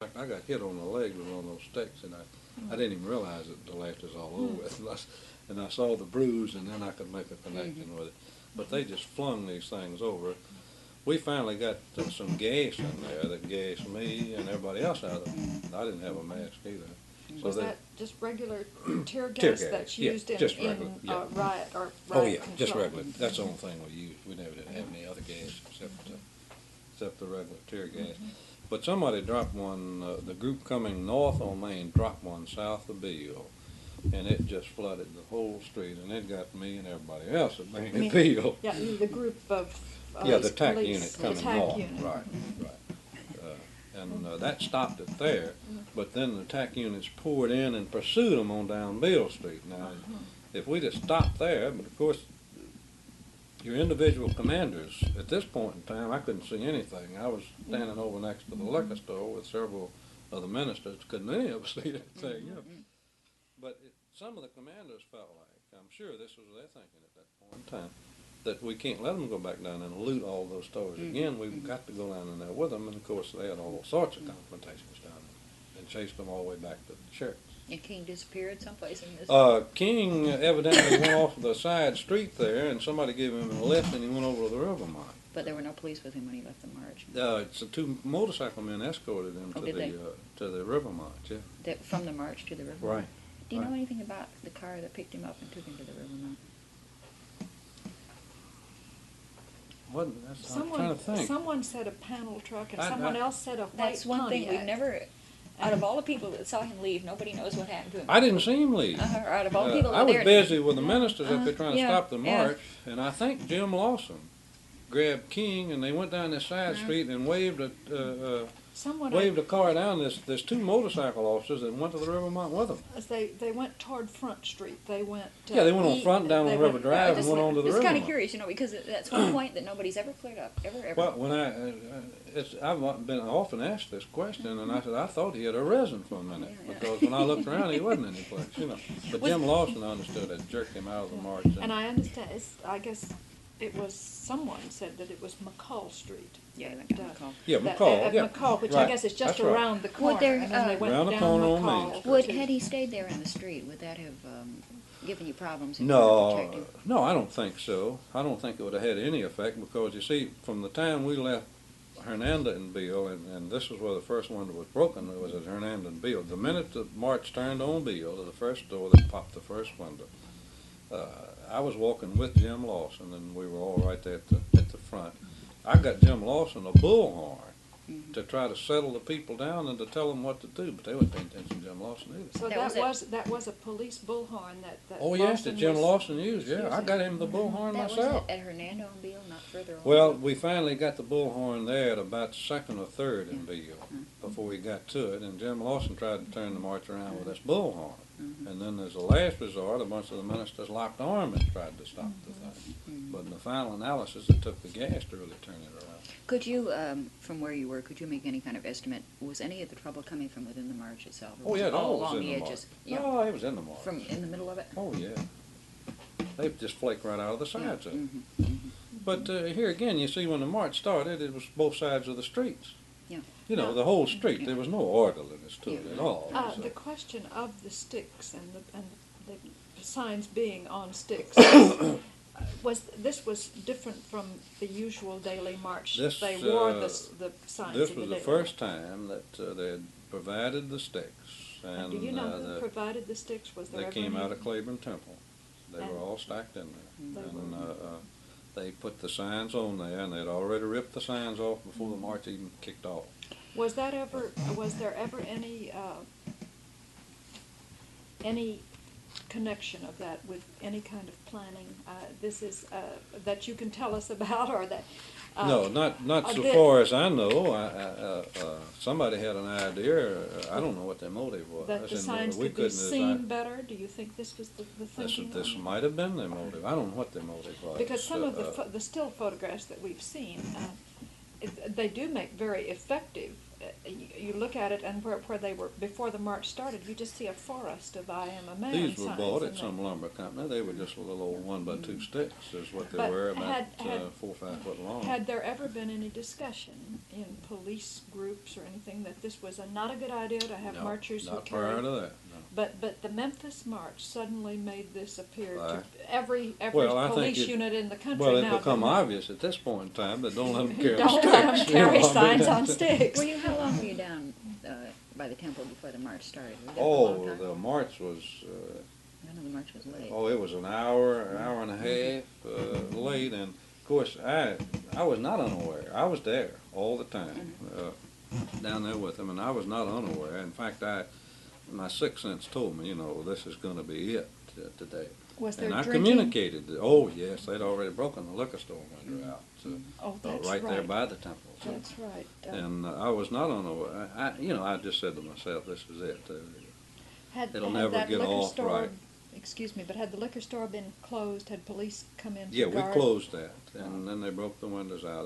In fact, I got hit on the leg with one of those sticks, and I didn't even realize it until after it was all over with. And I saw the bruise, and then I could make a connection with it. But they just flung these things over. We finally got some gas in there that gassed me and everybody else out of it. I didn't have a mask either. So Was that just regular tear Tear gas gas, that's yeah, used in, just regular, yeah. riot or Oh riot yeah, control? just regular. That's the only thing we used. We never did have any other gas except the regular tear gas. But somebody dropped one. The group coming north on Main dropped one south of Beale, and it just flooded the whole street, and it got me and everybody else at Main and Beale. Yeah, the group of Yeah, the TAC police, unit the coming TAC north. unit. Right, right. And that stopped it there, but then the TAC units poured in and pursued them on down Beale Street. Now, if we'd have stopped there, but of course, your individual commanders, at this point in time, I couldn't see anything. I was standing over next to the liquor store with several of the ministers. Couldn't any of us see anything, you know. But some of the commanders felt like, I'm sure this was their thinking at that point in time, that we can't let them go back down and loot all those stores again. We've got to go down in there with them. And of course, they had all sorts of confrontations down there and chased them all the way back to the church. And King disappeared someplace in this. King evidently went off the side street there, and somebody gave him a lift, and he went over to the river mine. But there were no police with him when he left the march. It's the two motorcycle men escorted him to the river march. Yeah. From the march to the river. Right. Do you know anything about the car that picked him up and took him to the river mount? I'm trying to think. Someone said a panel truck, and someone else said a white That's one thing we've Pontiac. never. Out of all the people that saw him leave, nobody knows what happened to him. I didn't see him leave. Out of all the people I that was were busy with the ministers up there trying to yeah, stop the yeah. march, and I think Jim Lawson grabbed King, and they went down this side street and waved a car down. There's two motorcycle officers that went to the river mount with them. As they went toward Front Street. They went. They went on Front down on River Drive and went on to the river. It's kind of mount. curious, because that's one point that nobody's ever cleared up, ever. Well, when I've been often asked this question, and I said I thought he had arisen for a minute because when I looked around, he wasn't any place, you know. But Jim Lawson understood it, jerked him out of the march. And I understand. I guess it was someone said that it was McCall Street. Yeah, they went down McCall. Yeah, McCall. Yeah, McCall, which right. I guess is just That's right. around the corner. Would there, and then they went around the down corner on McCall. Main Street. Had he stayed there in the street, would that have given you problems? If No, no, I don't think so. I don't think it would have had any effect because, you see, from the time we left Hernando and Beale, and this is where the first window was broken, it was at Hernando and Beale. The minute the march turned on Beale to the first door, they popped the first window. I was walking with Jim Lawson, and we were all right there at the front. I got Jim Lawson a bullhorn to try to settle the people down and to tell them what to do, but they wouldn't pay attention to Jim Lawson either. So that was a police bullhorn that Oh yes, that Jim was Lawson used. Yeah, I got him the bullhorn that myself. was at Hernando and Beale, not further on. Well, we finally got the bullhorn there at about second or third in Beale before we got to it, and Jim Lawson tried to turn the march around with this bullhorn. And then as a last resort, a bunch of the ministers locked arms and tried to stop the thing. But in the final analysis, it took the gas to really turn it around. Could you, from where you were, could you make any kind of estimate? Was any of the trouble coming from within the march itself? Or was Yeah, it all was along in the the edges? march. No, it was in the march. From in the middle of it? Oh yeah. They just flaked right out of the sides of it. But here again, you see, when the march started, it was both sides of the streets. Yeah. You know, the whole street. There was no orderliness to it at all. The question of the sticks and the signs being on sticks this was different from the usual daily march. They wore the signs. This was the first time that they had provided the sticks. And do you know who provided the sticks? Was there They ever came any? out of Claiborne Temple. They were all stacked in there. They put the signs on there, and they'd already ripped the signs off before the march even kicked off. Was there ever any connection of that with any kind of planning? This is that you can tell us about, or that? No, not so far as I know. Somebody had an idea. I don't know what their motive was. That the signs could be seen better. Do you think this was the thinking? This might have been their motive. I don't know what their motive was. Because some of the still photographs that we've seen, they do make very effective. you look at it and where they were, before the march started, you just see a forest of I am a man These were signs, bought at and some lumber company. They were just a little old 1x2 sticks is what they But were, about had 4 or 5 foot long. Had there ever been any discussion in police groups or anything that this was not a good idea to have No, marchers who not prior carried? to that, no. But the Memphis March suddenly made this appear to Right. every Well, I think police unit in the country Well, now. it's become didn't it? obvious at this point in time that don't let them carry Don't sticks. let them you carry know, I mean, signs on sticks. How long were you down by the temple before the march started? Were you there for a long Oh, time? the march was, I know the march was late. it was an hour and a half late, and of course I was not unaware. I was there all the time, down there with them, and I was not unaware. In fact, my sixth sense told me, this is going to be it today. Was there And I drinking? communicated. Oh yes, they'd already broken the liquor store window out, Oh, that's right right. there by the temple. So. That's right. And I was not unaware. I just said to myself, this is it. It'll Had never that get liquor off store, right. Excuse me, but had the liquor store been closed? Had police come in? Yeah, to we guard? closed that, and then they broke the windows out.